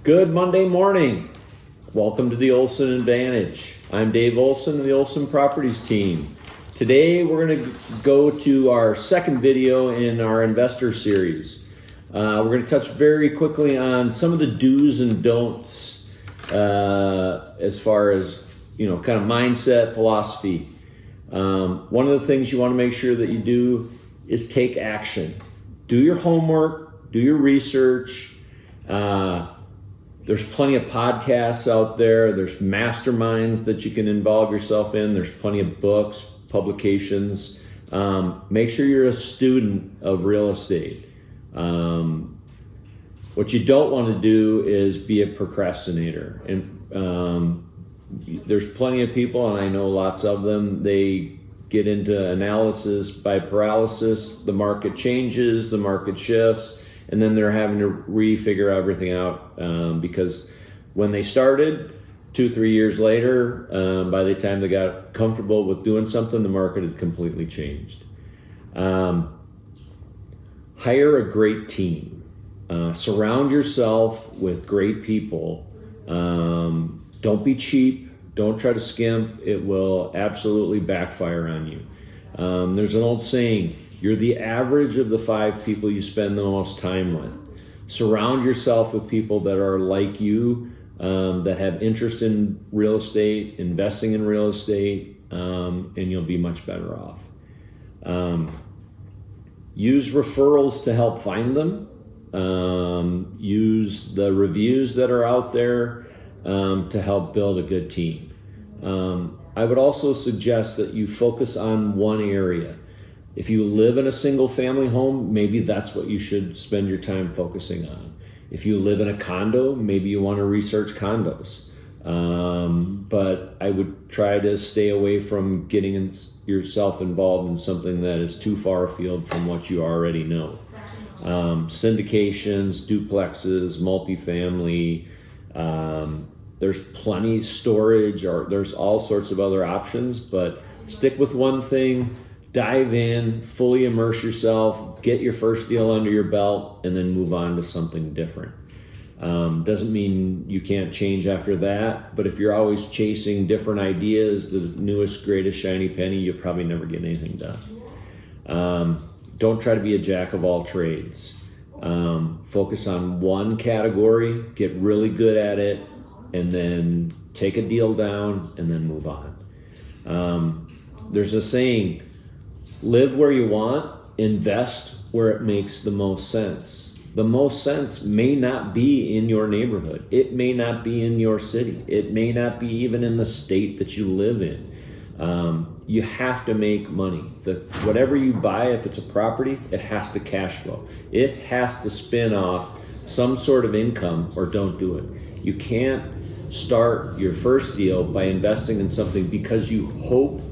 Good Monday morning. Welcome to the Olson Advantage. I'm Dave Olson of the Olson Properties team. Today we're going to go to our second video in our investor series. We're going to touch very quickly on some of the do's and don'ts as far as kind of mindset, philosophy. One of the things you want to make sure that you do is take action. Do your homework, do your research. There's plenty of podcasts out there. There's masterminds that you can involve yourself in. There's plenty of books, publications. Make sure you're a student of real estate. What you don't want to do is be a procrastinator. And there's plenty of people, and I know lots of them, they get into analysis by paralysis. The market changes, the market shifts, and then they're having to refigure everything out because when they started 2-3 years later, by the time they got comfortable with doing something, the market had completely changed. Hire a great team. Surround yourself with great people. Don't be cheap. Don't try to skimp. It will absolutely backfire on you. There's an old saying, you're the average of the 5 people you spend the most time with. Surround yourself with people that are like you, that have interest in real estate, investing in real estate, and you'll be much better off. Use referrals to help find them. Use the reviews that are out there to help build a good team. I would also suggest that you focus on one area. If you live in a single family home, maybe that's what you should spend your time focusing on. If you live in a condo, maybe you want to research condos. But I would try to stay away from getting yourself involved in something that is too far afield from what you already know. Syndications, duplexes, multifamily, there's plenty storage, or there's all sorts of other options, but stick with one thing. Dive in, fully immerse yourself, get your first deal under your belt, and then move on to something different. Doesn't mean you can't change after that, but if you're always chasing different ideas, the newest, greatest shiny penny, you'll probably never get anything done. Don't try to be a jack of all trades. Focus on one category, get really good at it, and then take a deal down and then move on. There's a saying, live where you want, invest where it makes the most sense. The most sense may not be in your neighborhood. It may not be in your city. It may not be even in the state that you live in. You have to make money. Whatever you buy, if it's a property, it has to cash flow. It has to spin off some sort of income, or don't do it. You can't start your first deal by investing in something because you hope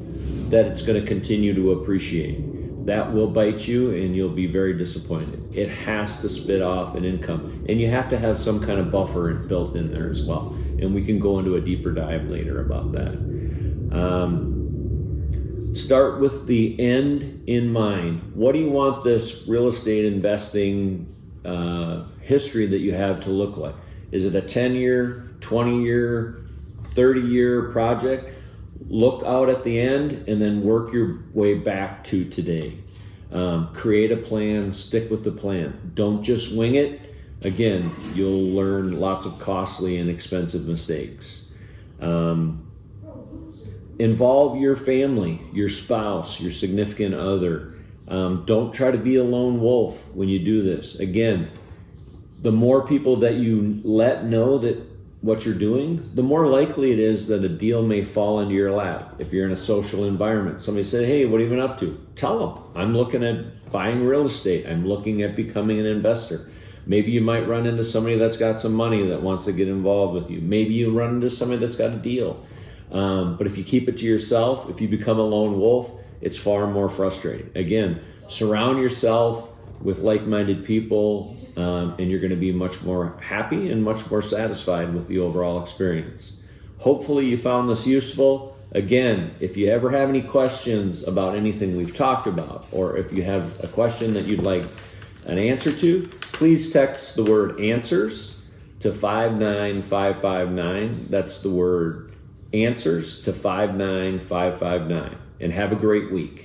that it's going to continue to appreciate. That will bite you and you'll be very disappointed. It has to spit off an income, and you have to have some kind of buffer built in there as well. And we can go into a deeper dive later about that. Start with the end in mind. What do you want this real estate investing history that you have to look like? Is it a 10-year, 20-year, 30-year project? Look out at the end and then work your way back to today. Create a plan, stick with the plan. Don't just wing it. Again, you'll learn lots of costly and expensive mistakes. Involve your family, your spouse, your significant other. Don't try to be a lone wolf when you do this. Again, the more people that you let know that what you're doing, the more likely it is that a deal may fall into your lap. If you're in a social environment, somebody said, hey, what have you been up to? Tell them, I'm looking at buying real estate. I'm looking at becoming an investor. Maybe you might run into somebody that's got some money that wants to get involved with you. Maybe you run into somebody that's got a deal. But if you keep it to yourself, if you become a lone wolf, it's far more frustrating. Again, surround yourself with like-minded people, and you're going to be much more happy and much more satisfied with the overall experience. Hopefully you found this useful. Again, if you ever have any questions about anything we've talked about, or if you have a question that you'd like an answer to, please text the word answers to 59559. That's the word answers to 59559. And have a great week.